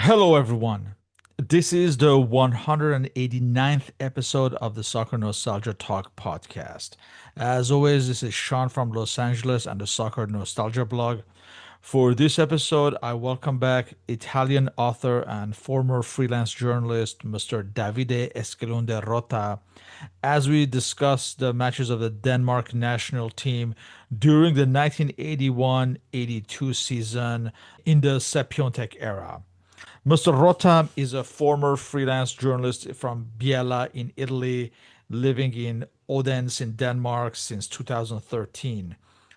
Hello, everyone. This is the 189th episode of the Soccer Nostalgia Talk Podcast. As always, this is Sean from Los Angeles and the Soccer Nostalgia blog. For this episode, I welcome back Italian author and former freelance journalist Mr. Davide Eskelund Rota as we discuss the matches of the Denmark national team during the 1981-82 season in the Sepp Piontek era. Mr. Rota is a former freelance journalist from Biella in Italy, living in Odense in Denmark since 2013,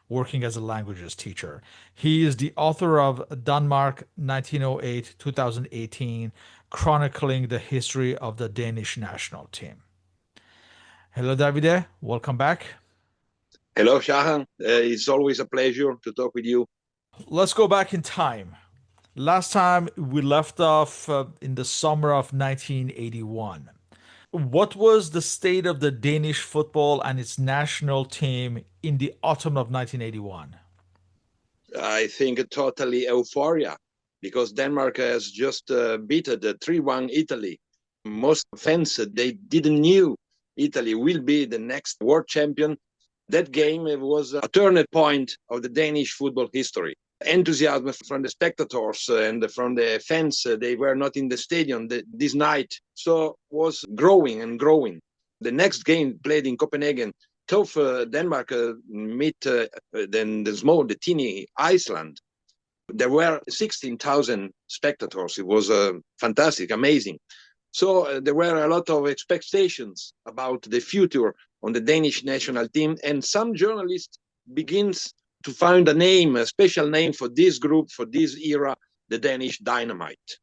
working as a languages teacher. He is the author of Denmark 1908-2018, chronicling the history of the Danish national team. Hello, Davide. Welcome back. Hello, Shahan. It's always a pleasure to talk with you. Let's go back in time. Last time we left off in the summer of 1981. What was the state of the Danish football and its national team in the autumn of 1981? I think totally euphoria because Denmark has just beaten the 3-1 Italy. Most fans, they didn't knew Italy will be the next world champion. That game was a turning point of the Danish football history. Enthusiasm from the spectators and from the fans, they were not in the stadium this night, so was growing and growing. The next game played in Copenhagen, tough Denmark meet the teeny Iceland. There were 16,000 spectators. It was fantastic, amazing. So there were a lot of expectations about the future on the Danish national team, and some journalists begins to find a special name for this group, for this era, the Danish Dynamite.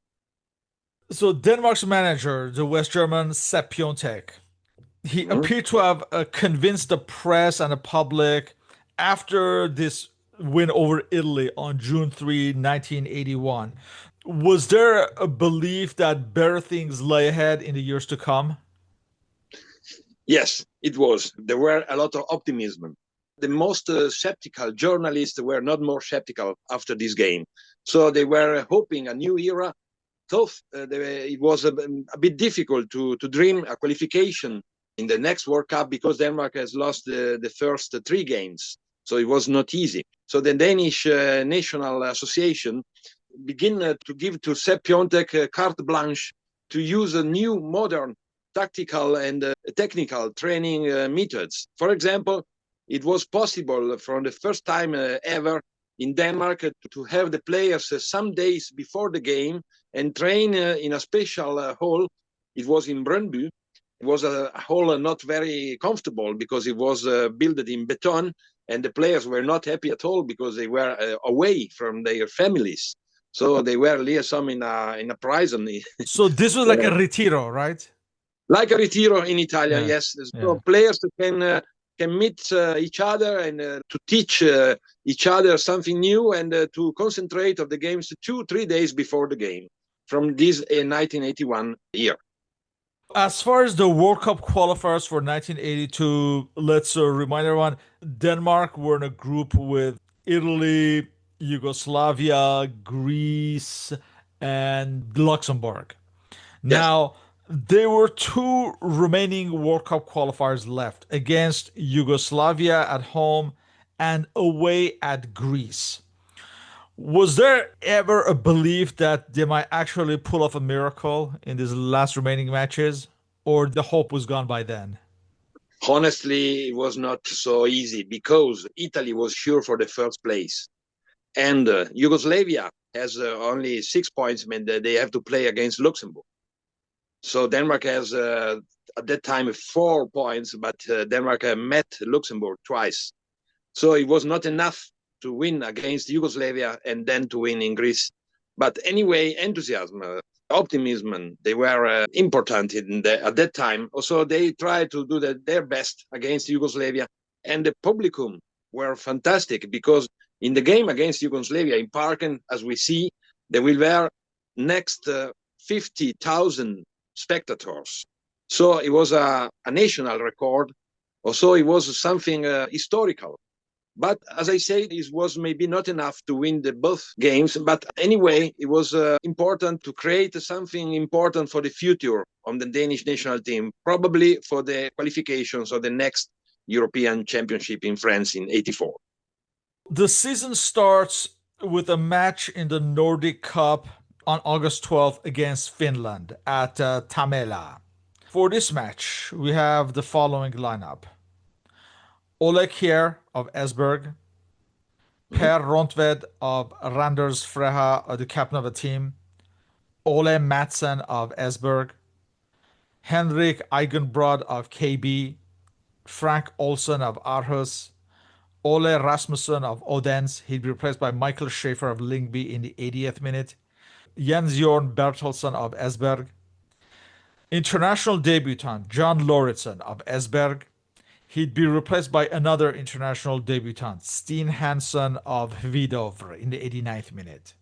So Denmark's manager, the West German Sepp Piontek, he appeared to have convinced the press and the public after this win over Italy on June 3, 1981. Was there a belief that better things lay ahead in the years to come? Yes, it was. There were a lot of optimism. The most skeptical journalists were not more skeptical after this game. So they were hoping a new era. It was a bit difficult to dream a qualification in the next World Cup because Denmark has lost the first three games. So it was not easy. So the Danish National Association began to give to Sepp Piontek carte blanche to use a new modern tactical and technical training methods. For example, it was possible for the first time ever in Denmark to have the players some days before the game and train in a special hall. It was in Brøndby. It was a hall not very comfortable because it was built in beton, and the players were not happy at all because they were away from their families. So they were liaison in a prison. So this was like a retiro, right? Like a retiro in Italia, yes. So players can meet each other and to teach each other something new and to concentrate on the games 2-3 days before the game from this 1981 year. As far as the World Cup qualifiers for 1982, let's remind everyone, Denmark were in a group with Italy, Yugoslavia, Greece, and Luxembourg. Now, there were two remaining World Cup qualifiers left against Yugoslavia at home and away at Greece. Was there ever a belief that they might actually pull off a miracle in these last remaining matches, or the hope was gone by then? Honestly, it was not so easy because Italy was sure for the first place. And Yugoslavia has only 6 points, meant that they have to play against Luxembourg. So Denmark has, at that time, 4 points, but Denmark met Luxembourg twice. So it was not enough to win against Yugoslavia and then to win in Greece. But anyway, enthusiasm, optimism, they were important at that time. Also, they tried to do their best against Yugoslavia. And the publicum were fantastic because in the game against Yugoslavia in Parken, as we see, there will be next 50,000 spectators. So it was a national record. Also, it was something historical But as I said, it was maybe not enough to win the both games. But anyway, it was important to create something important for the future of the Danish national team, probably for the qualifications of the next European Championship in France in '84. The season starts with a match in the Nordic Cup on August 12th against Finland at Tamela. For this match, we have the following lineup: Ole Kjær of Esbjerg, Mhm. Per Rontved of Randers Freja, the captain of the team, Ole Madsen of Esbjerg, Henrik Eigenbrod of KB, Frank Olsen of Aarhus, Ole Rasmussen of Odense. He'd be replaced by Michael Schaefer of Lyngby in the 80th minute. Jens Jorn Bertelsen of Esbjerg. International debutant John Lauritsen of Esbjerg. He'd be replaced by another international debutant, Steen Hansen of Hvidovre in the 89th minute.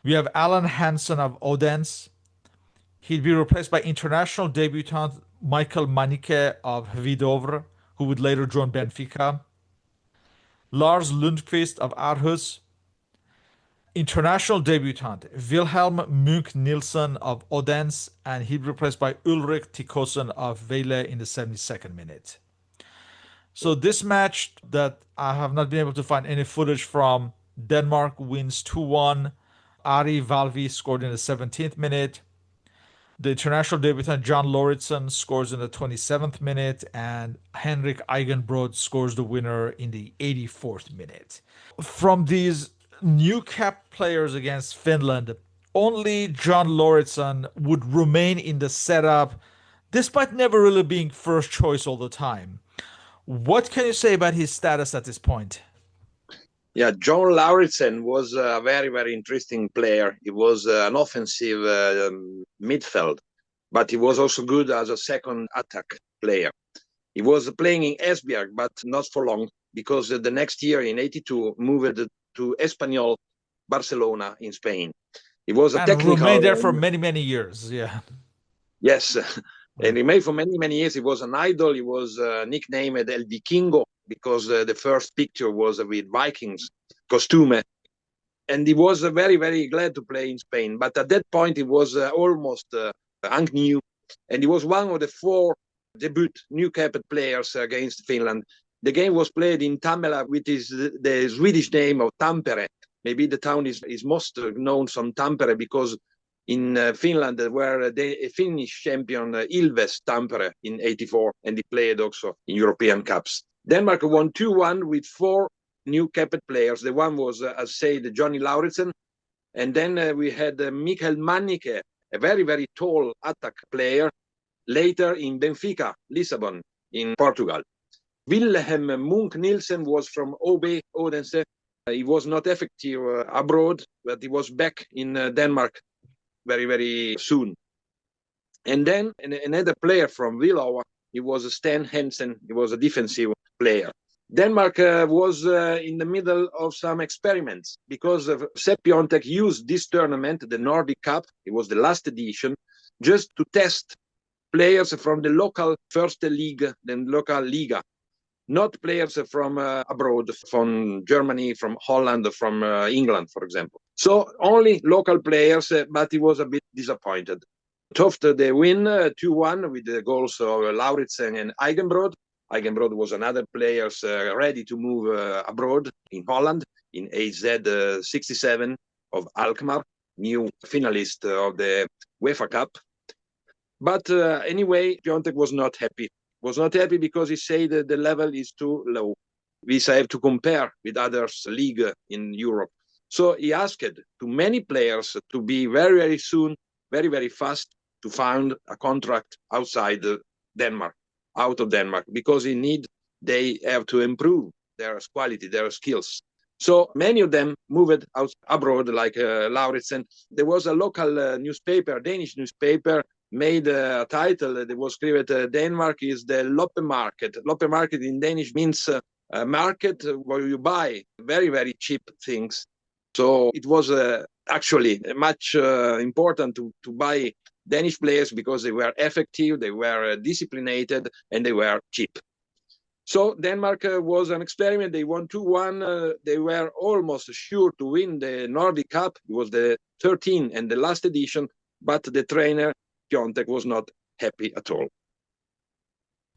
We have Alan Hansen of Odense. He'd be replaced by international debutant Michael Manike of Hvidovre, who would later join Benfica. Lars Lundqvist of Aarhus. International debutant Wilhelm Munk Nielsen of Odense, and he'd be replaced by Ulrik Tikkosen of Vejle in the 72nd minute. So this match that I have not been able to find any footage from, Denmark wins 2-1. Ari Valvi scored in the 17th minute. The international debutant John Lauritsen scores in the 27th minute, and Henrik Eigenbrod scores the winner in the 84th minute. From these new cap players against Finland, only John Lauritsen would remain in the setup, despite never really being first choice all the time. What can you say about his status at this point? Yeah, John Lauritsen was a very, very interesting player. He was an offensive midfield, but he was also good as a second attack player. He was playing in Esbjerg, but not for long, because the next year in '82 moved to Espanyol Barcelona in Spain. He was a And technical, remained there for many, many years. Yeah. yes, and he made for many, many years. He was an idol. He was nicknamed El Vikingo because the first picture was with Vikings costume. And he was very, very glad to play in Spain. But at that point, he was almost new. And he was one of the four debut new capped players against Finland. The game was played in Tammela, which is the Swedish name of Tampere. Maybe the town is most known from Tampere because in Finland were the Finnish champion Ilves Tampere in '84, and he played also in European Cups. Denmark won 2-1 with four new capped players. The one was, as said, Johnny Lauritsen. And then we had Michael Manike, a very, very tall attack player, later in Benfica, Lisbon, in Portugal. Wilhelm Munk Nielsen was from OB, Odense. He was not effective abroad, but he was back in Denmark very, very soon. And then another player from Villava, he was Stan Hansen. He was a defensive player. Denmark was in the middle of some experiments because Sepp Piontek used this tournament, the Nordic Cup, it was the last edition, just to test players from the local first league, then local Liga, not players from abroad, from Germany, from Holland, from England, for example. So only local players, but he was a bit disappointed. After they win 2-1 with the goals of Lauritsen and Eigenbrod. Eigenbrod was another player ready to move abroad in Holland in AZ 67 of Alkmaar, new finalist of the UEFA Cup. But anyway, Piontek was not happy. Was not happy because he said that the level is too low. We have to compare with others league in Europe. So he asked to many players to be very, very soon, very, very fast to find a contract outside Denmark, out of Denmark, because they have to improve their quality, their skills. So many of them moved out abroad, like Lauritsen. There was a local newspaper, Danish newspaper, made a title that was created, Denmark is the Loppe market. Loppe market in Danish means a market where you buy very, very cheap things. So it was actually much important to buy Danish players because they were effective, they were disciplined, and they were cheap. So Denmark was an experiment. They won 2-1. They were almost sure to win the Nordic Cup. It was the 13th and the last edition, but the trainer, Piontek, was not happy at all.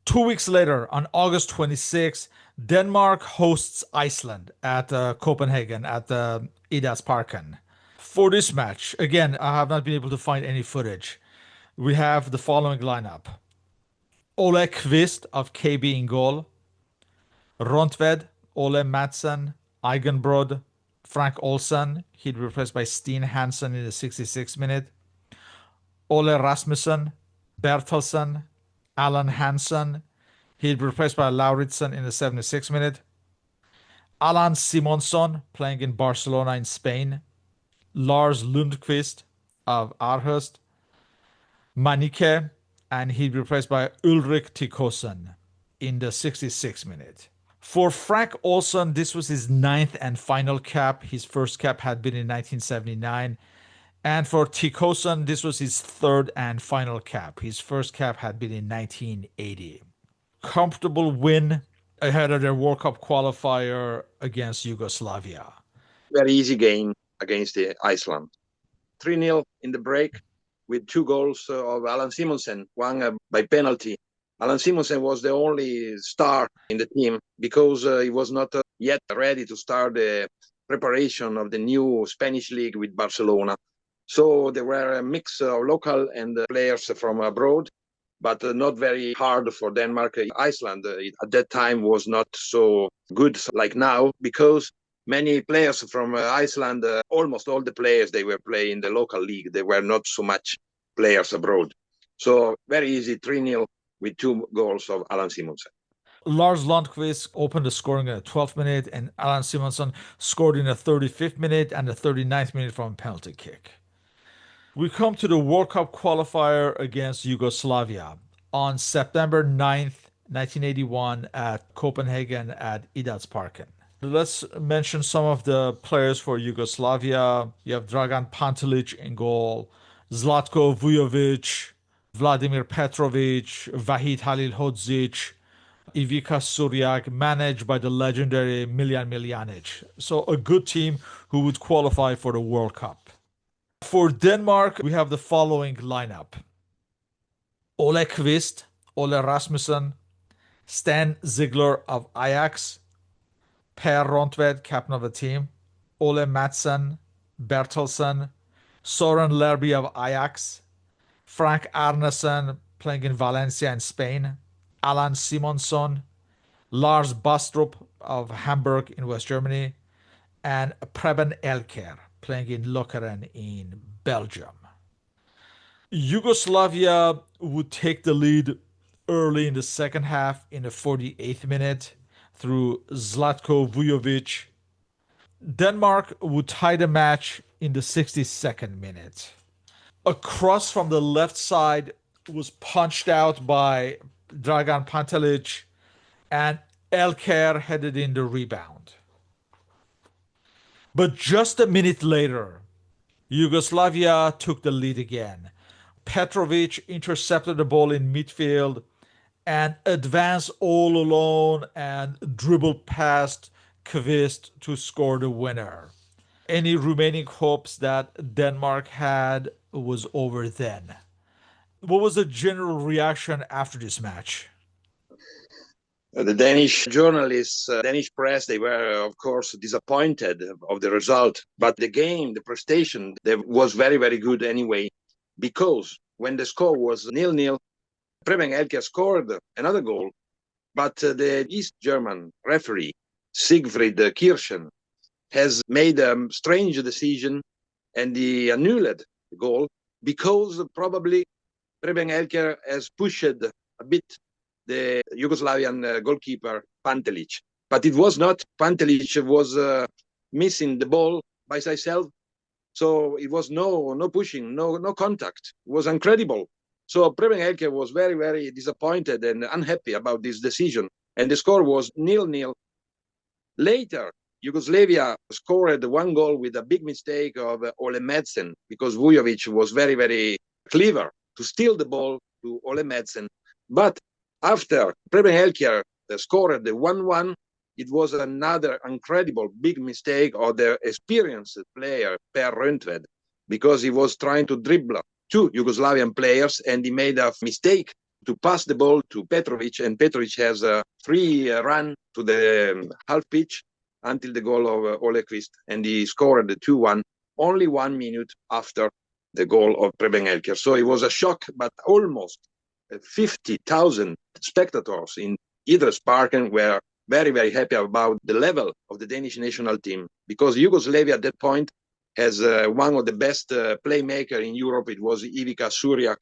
2 weeks later, on August 26th, Denmark hosts Iceland at Copenhagen at the Idrætsparken. For this match, again, I have not been able to find any footage. We have the following lineup: Ole Kvist of KB in goal, Rontved, Ole Madsen, Eigenbrod, Frank Olsen. He'd be replaced by Steen Hansen in the 66th minute. Ole Rasmussen, Bertelsen, Alan Hansen. He'd be replaced by Lauritsen in the 76th minute. Alan Simonsson, playing in Barcelona in Spain. Lars Lundqvist of Aarhus. Manike, and he'd be replaced by Ulrik Tikkosen in the 66th minute. For Frank Olsen, this was his ninth and final cap. His first cap had been in 1979. And for Tikkosen, this was his third and final cap. His first cap had been in 1980. Comfortable win ahead of their World Cup qualifier against Yugoslavia. Very easy game against Iceland. 3-0 in the break with 2 goals of Alan Simonsen, one by penalty. Alan Simonsen was the only star in the team because he was not yet ready to start the preparation of the new Spanish league with Barcelona. So there were a mix of local and players from abroad, but not very hard for Denmark. Iceland at that time was not so good like now because many players from Iceland, almost all the players, they were playing in the local league. They were not so much players abroad. So very easy, 3-0 with 2 goals of Alan Simonsen. Lars Lundqvist opened the scoring in the 12th minute, and Alan Simonsson scored in the 35th minute and the 39th minute from a penalty kick. We come to the World Cup qualifier against Yugoslavia on September 9th, 1981 at Copenhagen at Idrætsparken. Let's mention some of the players for Yugoslavia. You have Dragan Pantelic in goal, Zlatko Vujovic, Vladimir Petrovic, Vahid Halilhodzic, Ivica Suryak, managed by the legendary Miljan Miljanic. So a good team who would qualify for the World Cup. For Denmark, we have the following lineup: Ole Kvist, Ole Rasmussen, Stan Ziegler of Ajax, Per Rontved, captain of the team, Ole Madsen, Bertelsen, Soren Lerby of Ajax, Frank Arnesen, playing in Valencia in Spain, Alan Simonsson, Lars Bastrup of Hamburg in West Germany, and Preben Elker, playing in Lokeren in Belgium. Yugoslavia would take the lead early in the second half in the 48th minute through Zlatko Vujovic. Denmark would tie the match in the 62nd minute. A cross from the left side was punched out by Dragan Pantelic, and Elker headed in the rebound. But just a minute later, Yugoslavia took the lead again. Petrovic intercepted the ball in midfield and advanced all alone and dribbled past Kvist to score the winner. Any remaining hopes that Denmark had was over then. What was the general reaction after this match? The Danish journalists, Danish press, they were, of course, disappointed of the result. But the game, the prestation, was very, very good anyway, because when the score was 0-0, Preben Elker scored another goal, but the East German referee, Siegfried Kirchen, has made a strange decision and he annulled the goal because probably Preben Elker has pushed a bit the Yugoslavian goalkeeper Pantelic. But it was not. Pantelic was missing the ball by himself. So it was no pushing, no contact. It was incredible. So Preben Elker was very, very disappointed and unhappy about this decision. And the score was 0-0. Later, Yugoslavia scored 1 goal with a big mistake of Ole Madsen because Vujovic was very, very clever to steal the ball to Ole Madsen. But after Preben Elker scored the 1-1, it was another incredible big mistake of the experienced player, Per Rundved, because he was trying to dribble two Yugoslavian players and he made a mistake to pass the ball to Petrovic, and Petrovic has a free run to the half pitch until the goal of Ole Kvist, and he scored the 2-1 only 1 minute after the goal of Preben Elker. So it was a shock, but almost 50,000 spectators in Idrettsparken were very, very happy about the level of the Danish national team, because Yugoslavia at that point has one of the best playmakers in Europe. It was Ivica Suriak,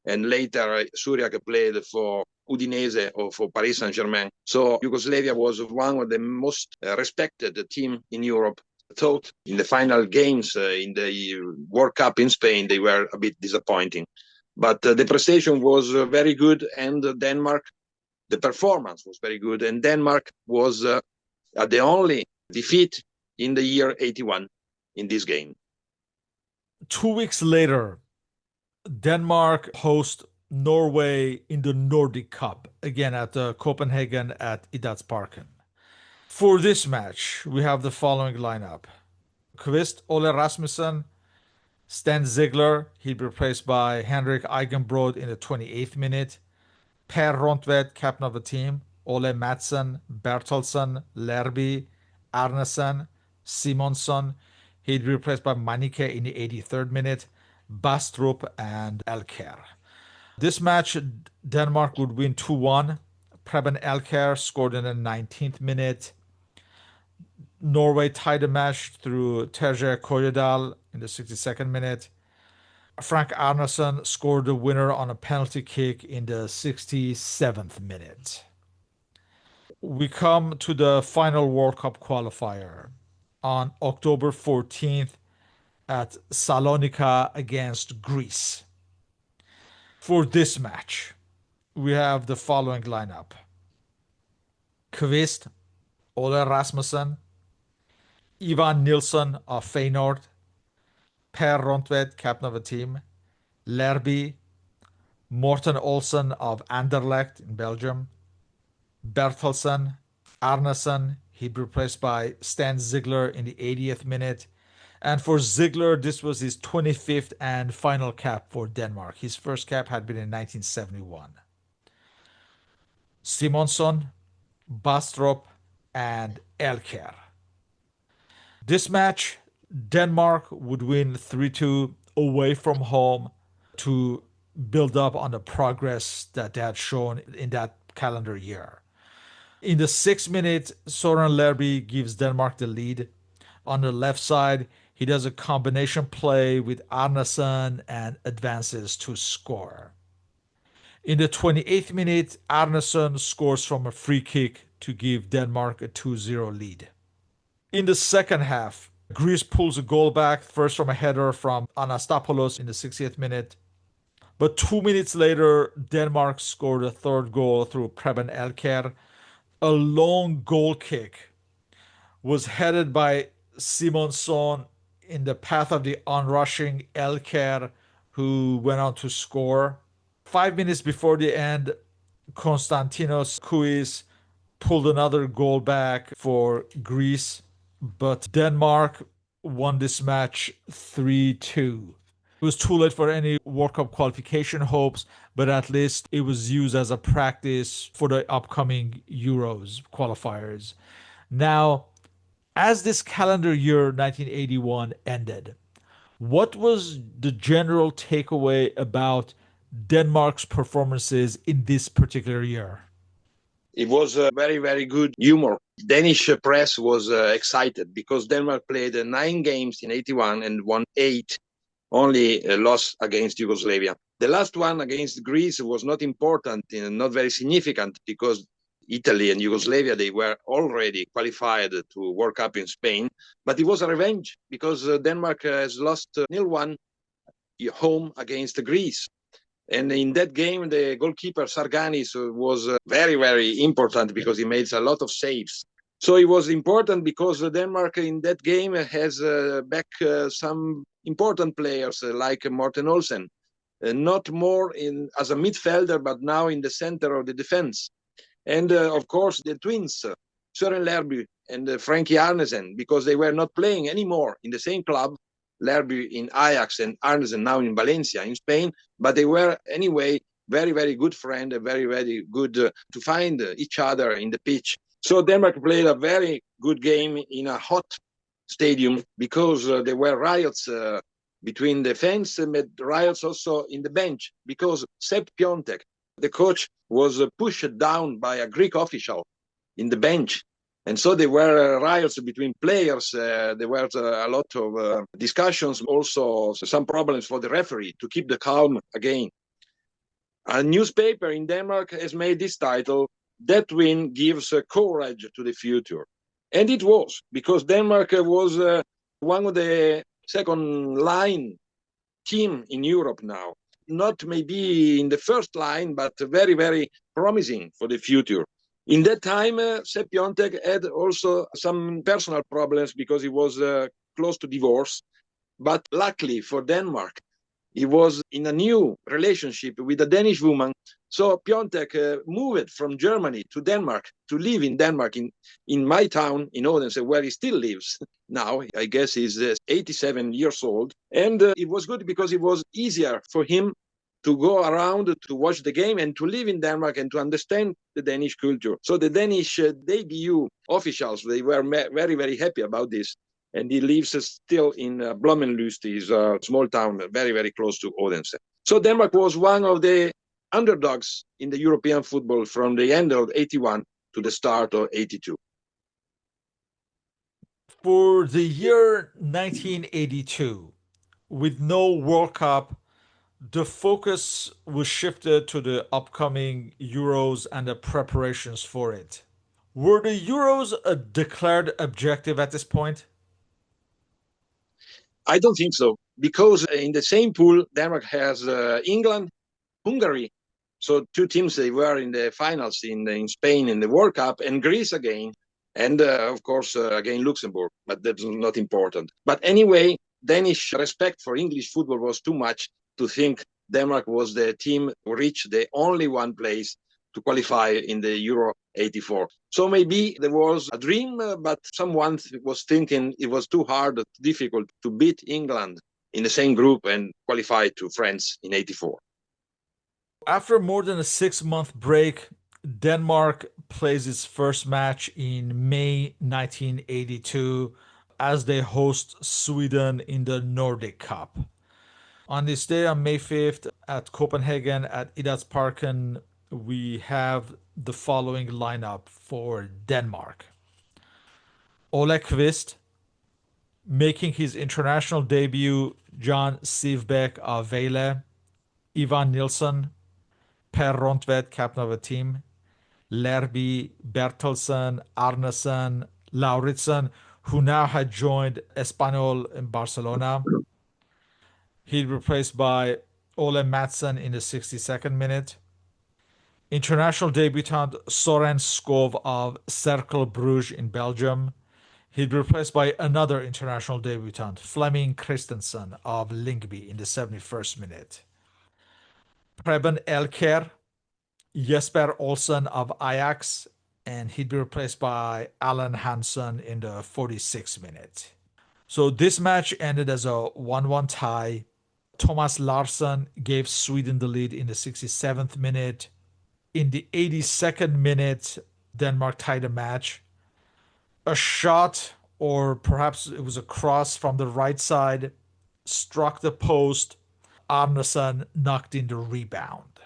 and later Suriak played for Udinese or for Paris Saint-Germain. So Yugoslavia was one of the most respected team in Europe. Thought in the final games in the World Cup in Spain, they were a bit disappointing. But the prestation was very good, and Denmark, the performance was very good, and Denmark was the only defeat in the year 81 in this game. 2 weeks later, Denmark host Norway in the Nordic Cup, again at Copenhagen at Idrettsparken. For this match, we have the following lineup. Kvist, Ole Rasmussen, Stan Ziegler, he'll be replaced by Henrik Eigenbrod in the 28th minute. Per Rundved, captain of the team. Ole Madsen, Bertelsen, Lerby, Arnesen, Simonsson. He'd be replaced by Manike in the 83rd minute. Bastrup and Elker. This match, Denmark would win 2-1. Preben Elker scored in the 19th minute. Norway tied the match through Terje Kojedal in the 62nd minute. Frank Arnesen scored the winner on a penalty kick in the 67th minute. We come to the final World Cup qualifier on October 14th at Salonika against Greece. For this match, we have the following lineup. Kvist, Ole Rasmussen, Ivan Nilsson of Feyenoord, Per Rundved, captain of the team, Lerby, Morten Olsen of Anderlecht in Belgium, Bertelsen, Arnesen, he'd be replaced by Stan Ziegler in the 80th minute. And for Ziegler, this was his 25th and final cap for Denmark. His first cap had been in 1971. Simonsson, Bastrup, and Elker. This match, Denmark would win 3-2 away from home to build up on the progress that they had shown in that calendar year. In the 6th minute, Søren Lerby gives Denmark the lead. On the left side, he does a combination play with Arnesen and advances to score. In the 28th minute, Arnesen scores from a free kick to give Denmark a 2-0 lead. In the second half, Greece pulls a goal back, first from a header from Anastapoulos in the 60th minute. But 2 minutes later, Denmark scored a third goal through Preben Elker. A long goal kick was headed by Simonsson in the path of the onrushing Elker, who went on to score. 5 minutes before the end, Konstantinos Kouis pulled another goal back for Greece, but Denmark won this match 3-2. It was too late for any World Cup qualification hopes, but at least it was used as a practice for the upcoming Euros qualifiers. Now, as this calendar year 1981 ended, what was the general takeaway about Denmark's performances in this particular year? It was a very, very good humor. Danish press was excited because Denmark played 9 games in 81 and won 8, only lost against Yugoslavia. The last one against Greece was not important, not very significant, because Italy and Yugoslavia, they were already qualified to World Cup in Spain. But it was a revenge because Denmark has lost 0-1 home against Greece. And in that game, the goalkeeper Sarganis was very, very important because he made a lot of saves. So it was important because Denmark in that game has back some important players like Morten Olsen, not more as a midfielder, but now in the center of the defense. And of course, the twins, Søren Lerby and Frankie Arnesen, because they were not playing anymore in the same club, Lerby in Ajax and Arnesen now in Valencia in Spain, but they were anyway very, very good friend, very, very good to find each other in the pitch. So Denmark played a very good game in a hot stadium because there were riots between the fans and riots also in the bench because Sepp Piontek, the coach, was pushed down by a Greek official in the bench. And so there were riots between players. There were a lot of discussions, also some problems for the referee to keep the calm again. A newspaper in Denmark has made this title, "That Win Gives Courage to the Future." And it was, because Denmark was one of the second line team in Europe now. Not maybe in the first line, but very, very promising for the future. In that time, Sepp Piontek had also some personal problems because he was close to divorce. But luckily for Denmark, he was in a new relationship with a Danish woman. So Piontek moved from Germany to Denmark to live in Denmark, in my town, in Odense, where he still lives now. I guess he's 87 years old. And it was good because it was easier for him to go around to watch the game and to live in Denmark and to understand the Danish culture. So the Danish debut officials, they were very, very happy about this. And he lives still in Blommenlyst, is a small town very, very close to Odense. So Denmark was one of the underdogs in the European football from the end of 81 to the start of 82. For the year 1982, with no World Cup, the focus was shifted to the upcoming Euros and the preparations for it. Were the Euros a declared objective at this point? I don't think so, because in the same pool, Denmark has England, Hungary. So two teams, they were in the finals in Spain in the World Cup, and Greece again. And of course, again, Luxembourg, but that's not important. But anyway, Danish respect for English football was too much to think Denmark was the team who reached the only one place to qualify in the Euro 84. So maybe there was a dream, but someone was thinking it was too hard, difficult to beat England in the same group and qualify to France in 84. After more than a 6-month break, Denmark plays its first match in May 1982 as they host Sweden in the Nordic Cup. On this day, on May 5th, at Copenhagen at Idrætsparken, we have the following lineup for Denmark. Ole Kvist, making his international debut, John Sivbæk of Vejle, Ivan Nilsson, Per Rundtvedt, captain of the team, Lerby, Bertelsen, Arnesen, Lauritsen, who now had joined Espanyol in Barcelona. He's replaced by Ole Madsen in the 62nd minute. International debutant Soren Skov of Cercle Bruges in Belgium. He'd be replaced by another international debutant, Flemming Christensen of Lyngby in the 71st minute. Preben Elker, Jesper Olsen of Ajax, and he'd be replaced by Alan Hansen in the 46th minute. So this match ended as a 1-1 tie. Thomas Larsson gave Sweden the lead in the 67th minute. In the 82nd minute, Denmark tied the match. A shot, or perhaps it was a cross from the right side, struck the post. Arnesen knocked in the rebound.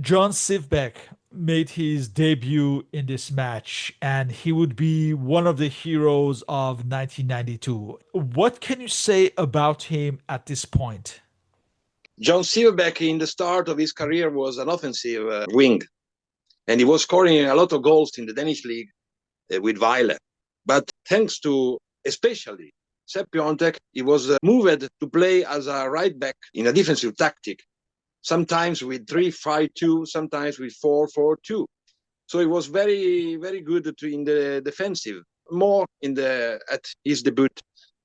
John Sivbæk made his debut in this match, and he would be one of the heroes of 1992. What can you say about him at this point? John Sivbæk, in the start of his career, was an offensive wing, and he was scoring a lot of goals in the Danish league with Vejle. But thanks to especially Sepp Piontek, he was moved to play as a right back in a defensive tactic, sometimes with 3-5-2, sometimes with 4-4-2. So he was very, very good in the defensive, more at his debut.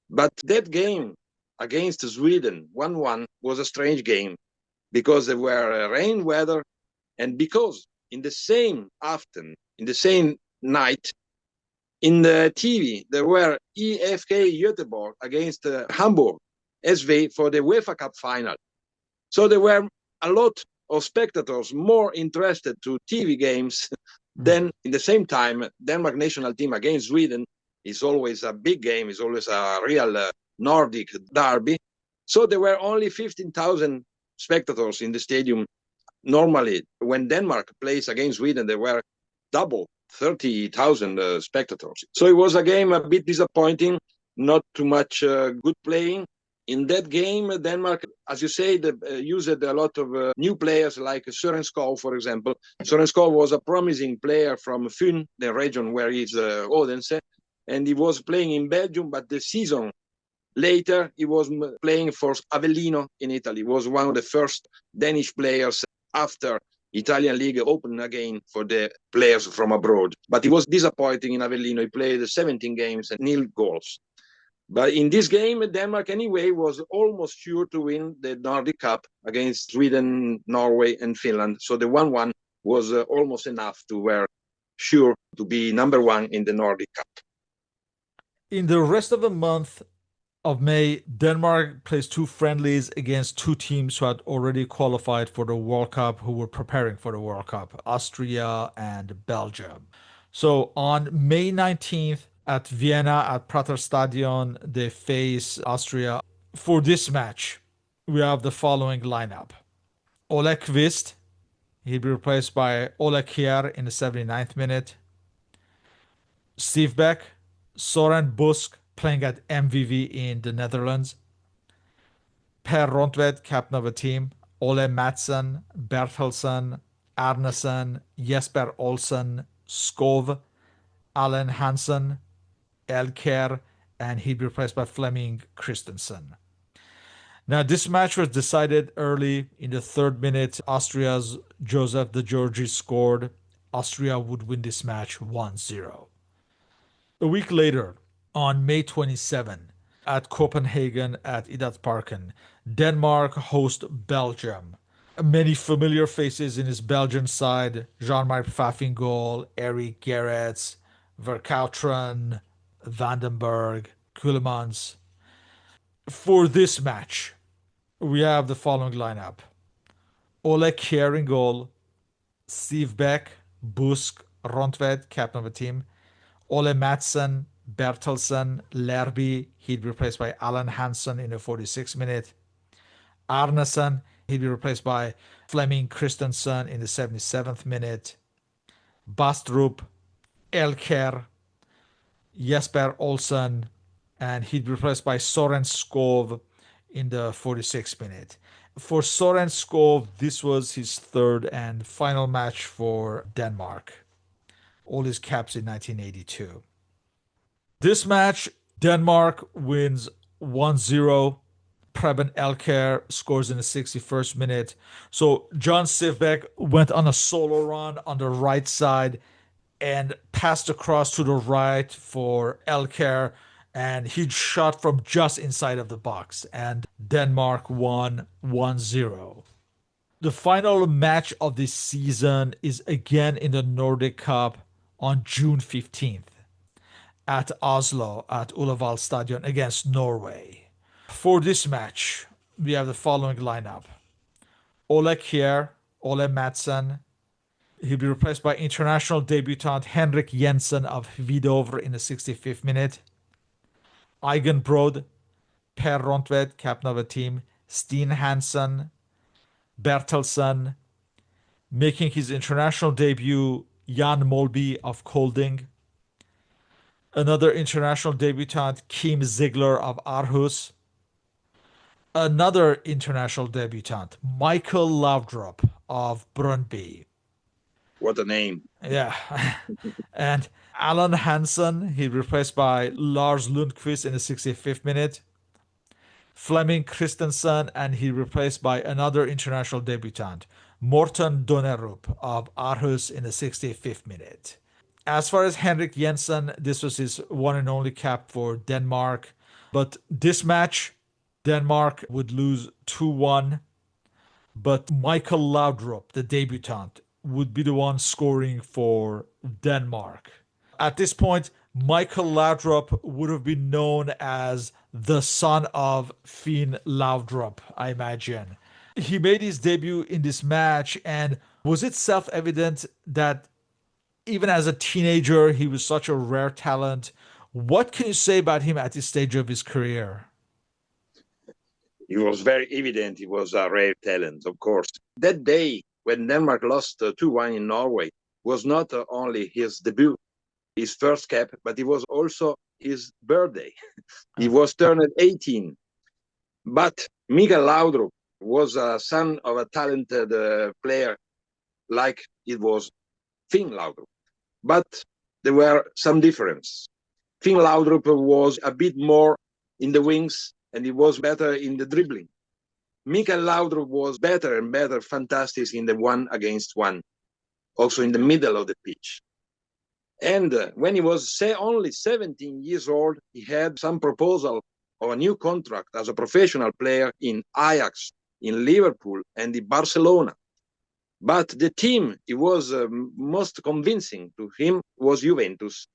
But that game against Sweden, 1-1, was a strange game because there were rain weather, and because in the same afternoon, in the same night, in the TV, there were EFK Göteborg against Hamburg SV for the UEFA Cup final. So there were a lot of spectators more interested to TV games than in the same time Denmark national team against Sweden is always a big game, is always a real Nordic derby. So there were only 15,000 spectators in the stadium. Normally, when Denmark plays against Sweden, there were double 30,000 spectators. So it was a game a bit disappointing, not too much good playing. In that game, Denmark, as you say, used a lot of new players like Søren Skov, for example. Søren Skov was a promising player from Fyn, the region where he's Odense, and he was playing in Belgium, but the season later he was playing for Avellino in Italy. He was one of the first Danish players after Italian league opened again for the players from abroad. But he was disappointing in Avellino. He played 17 games and 0 goals. But in this game, Denmark anyway was almost sure to win the Nordic Cup against Sweden, Norway, and Finland. So the 1-1 was almost enough to were sure to be number one in the Nordic Cup. In the rest of the month of May, Denmark plays 2 friendlies against 2 teams who had already qualified for the World Cup, who were preparing for the World Cup, Austria and Belgium. So on May 19th, at Vienna, at Praterstadion, they face Austria. For this match, we have the following lineup. Ole Kvist, he'll be replaced by Ole Kjær in the 79th minute. Steve Beck, Soren Busk playing at MVV in the Netherlands. Per Rontved, captain of the team. Ole Madsen, Bertelsen, Arnesen, Jesper Olsen, Skov, Allen Hansen, Elker, and he'd be replaced by Flemming Christensen. Now, this match was decided early in the 3rd minute. Austria's Joseph De Giorgi scored. Austria would win this match 1-0. A week later, on May 27, at Copenhagen at Idrætsparken, Denmark host Belgium. Many familiar faces in his Belgian side: Jean-Marc Pfaffingol, Eric Gerrits, Verkouteren, Vandenberg, Kulemans. For this match, we have the following lineup. Ole Kjær in goal, Steve Beck, Busk, Rontved, captain of the team, Ole Madsen, Bertelsen, Lerby, he'd be replaced by Allan Hansen in the 46th minute, Arnesen, he'd be replaced by Flemming Christensen in the 77th minute, Bastrup, Elker, Jesper Olsen, and he'd be replaced by Soren Skov in the 46th minute. For Soren Skov, this was his 3rd and final match for Denmark. All his caps in 1982. This match, Denmark wins 1-0. Preben Elker scores in the 61st minute. So John Sivbeck went on a solo run on the right side and passed across to the right for Elker, and he shot from just inside of the box, and Denmark won 1-0. The final match of this season is again in the Nordic Cup on June 15th at Oslo at Ullevål Stadion against Norway. For this match, we have the following lineup. Ole Kjær, Ole Madsen. He'll be replaced by international debutant Henrik Jensen of Hvidovre in the 65th minute. Eigen Brod, Per Rontved, captain of the team, Steen Hansen, Bertelsen. Making his international debut, Jan Molby of Kolding. Another international debutant, Kim Ziegler of Aarhus. Another international debutant, Michael Laudrup of Brøndby. What a name. Yeah. And Allan Hansen, he replaced by Lars Lundqvist in the 65th minute. Flemming Christensen, and he replaced by another international debutant, Morten Donnerup of Aarhus in the 65th minute. As far as Henrik Jensen, this was his one and only cap for Denmark. But this match, Denmark would lose 2-1. But Michael Laudrup, the debutant, would be the one scoring for Denmark. At this point, Michael Laudrup would have been known as the son of Finn Laudrup, I imagine. He made his debut in this match, and was it self evident that even as a teenager, he was such a rare talent? What can you say about him at this stage of his career? It was very evident he was a rare talent, of course. That day, when Denmark lost 2-1 in Norway, was not only his debut, his first cap, but it was also his birthday. He was turned 18. But Mikael Laudrup was a son of a talented player like it was Finn Laudrup. But there were some difference. Finn Laudrup was a bit more in the wings and he was better in the dribbling. Mikael Laudrup was better and better, fantastic in the 1-against-1, also in the middle of the pitch. And when he was only 17 years old, he had some proposal of a new contract as a professional player in Ajax, in Liverpool, and in Barcelona. But the team he was most convincing to him was Juventus,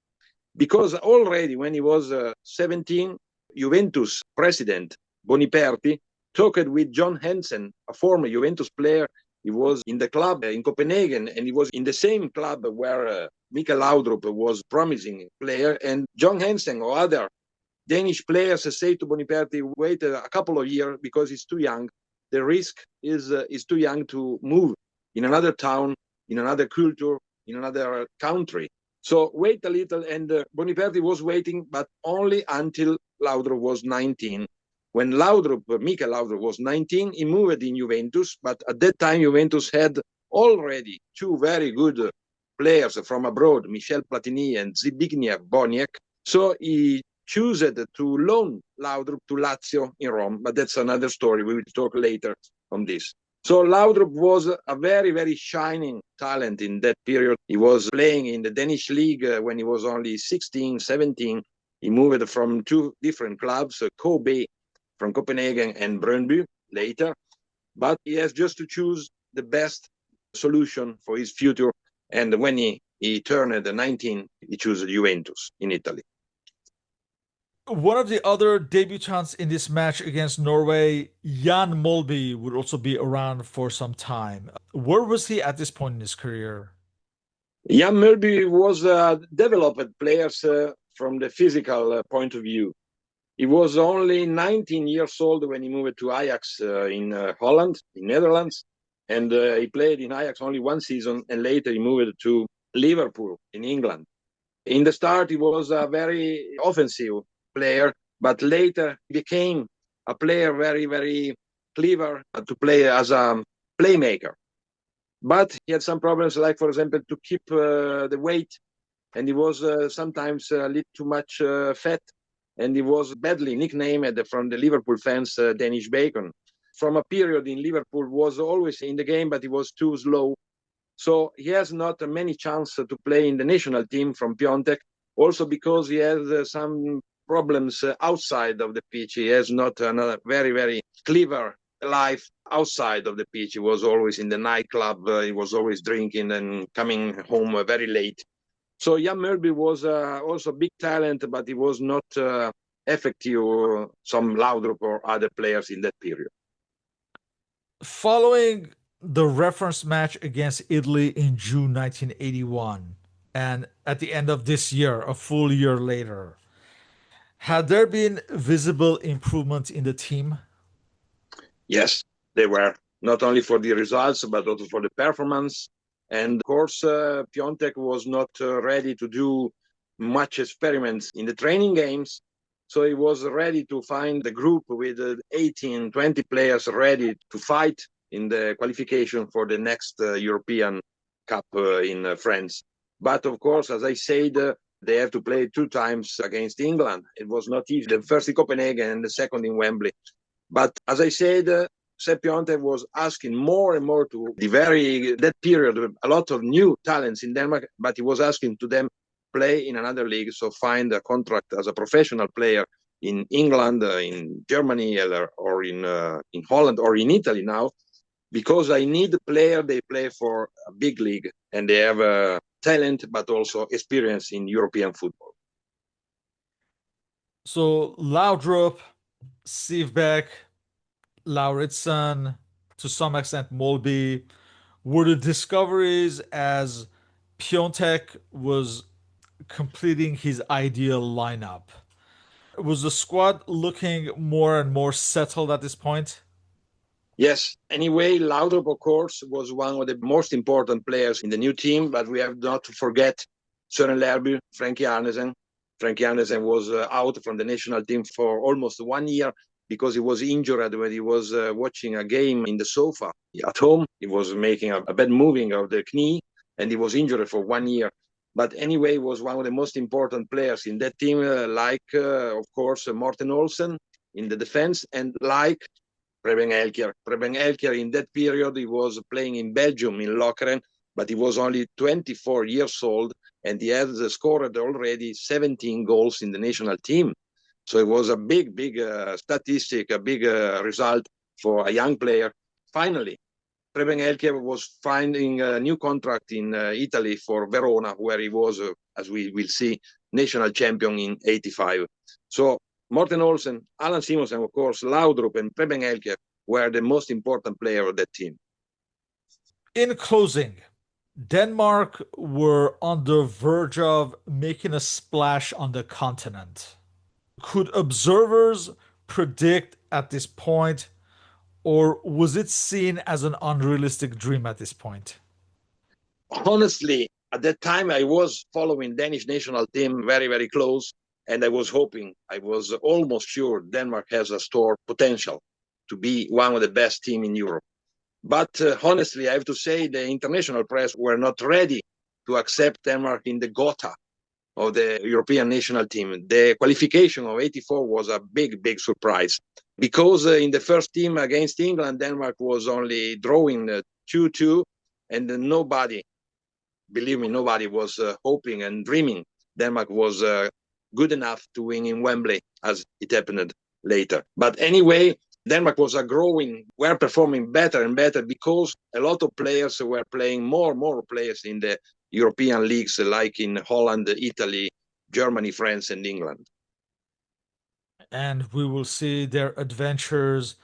because already when he was 17, Juventus president Boniperti talked with John Hansen, a former Juventus player. He was in the club in Copenhagen, and he was in the same club where Mikael Laudrup was promising player. And John Hansen or other Danish players say to Boniperti, wait a couple of years because he's too young. The risk is too young to move in another town, in another culture, in another country. So wait a little, and Boniperti was waiting, but only until Laudrup was 19. When Mikael Laudrup was 19, he moved in Juventus, but at that time Juventus had already two very good players from abroad, Michel Platini and Zbigniew Boniek. So he chose to loan Laudrup to Lazio in Rome, but that's another story. We will talk later on this. So Laudrup was a very, very shining talent in that period. He was playing in the Danish league when he was only 16, 17. He moved from two different clubs, Kobe from Copenhagen and Brøndby later. But he has just to choose the best solution for his future. And when he turned 19, he chose Juventus in Italy. One of the other debutants in this match against Norway, Jan Molby, would also be around for some time. Where was he at this point in his career? Jan Molby was developed players from the physical point of view. He was only 19 years old when he moved to Ajax in Holland, in Netherlands. And he played in Ajax only one season, and later he moved to Liverpool in England. In the start, he was a very offensive player, but later he became a player very, very clever to play as a playmaker. But he had some problems, like, for example, to keep the weight, and he was sometimes a little too much fat, and he was badly nicknamed from the Liverpool fans Danish Bacon. From a period in Liverpool, was always in the game, but he was too slow. So he has not many chances to play in the national team from Piontek, also because he has some problems outside of the pitch. He has not another very, very clever life outside of the pitch. He was always in the nightclub. He was always drinking and coming home very late. So Jan Molby was also a big talent, but he was not effective some Laudrup or other players in that period. Following the reference match against Italy in June 1981, and at the end of this year, a full year later, had there been visible improvement in the team? Yes, they were, not only for the results, but also for the performance. And of course, Piontek was not ready to do much experiments in the training games. So he was ready to find the group with 18, 20 players ready to fight in the qualification for the next European Cup in France. But of course, as I said, they have to play 2 times against England. It was not easy, the first in Copenhagen and the second in Wembley. But as I said, Sepp Piontek was asking more and more to that period, a lot of new talents in Denmark, but he was asking to them play in another league, so find a contract as a professional player in England, in Germany, or in Holland, or in Italy now. because I need a player. They play for a big league and they have talent, but also experience in European football. So Laudrup, Sivbeck, Lauritsen, to some extent Molby, were the discoveries as Piontek was completing his ideal lineup. Was the squad looking more and more settled at this point? Yes, anyway, Laudrup, of course, was one of the most important players in the new team, but we have not to forget Søren Lerby, Frankie Arnesen. Frankie Arnesen was out from the national team for almost 1 year because he was injured when he was watching a game in the sofa at home. He was making a bad moving of the knee and he was injured for 1 year. But anyway, he was one of the most important players in that team, of course, Morten Olsen in the defense, and like Preben Elkier. Preben Elkier, in that period, he was playing in Belgium, in Lokeren, but he was only 24 years old, and he had scored already 17 goals in the national team. So it was a big statistic, a big result for a young player. Finally, Preben Elkier was finding a new contract in Italy for Verona, where he was, as we will see, national champion in '85. So Morten Olsen, Alan Simonsen, of course, Laudrup and Preben Elkier were the most important player of that team. In closing, Denmark were on the verge of making a splash on the continent. Could observers predict at this point, or was it seen as an unrealistic dream at this point? Honestly, at that time, I was following Danish national team very close, and I was hoping, I was almost sure Denmark has a store potential to be one of the best team in Europe. But honestly, I have to say the international press were not ready to accept Denmark in the Gotha of the European national team. The qualification of '84 was a big surprise because in the first team against England, Denmark was only drawing 2-2, and nobody, believe me, nobody was hoping and dreaming Denmark was good enough to win in Wembley, as it happened later. But anyway, Denmark was growing, were performing better and better because a lot of players were playing more players in the European leagues, like in Holland, Italy, Germany, France, and England. And we will see their adventures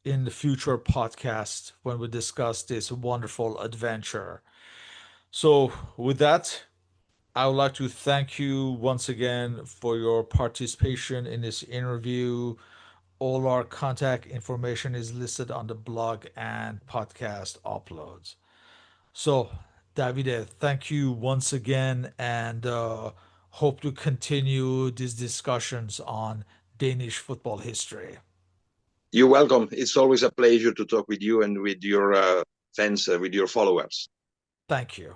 in the future podcast when we discuss this wonderful adventure. So, with that, I would like to thank you once again for your participation in this interview. All our contact information is listed on the blog and podcast uploads. So, Davide, thank you once again and hope to continue these discussions on Danish football history. You're welcome. It's always a pleasure to talk with you and with your fans, with your followers. Thank you.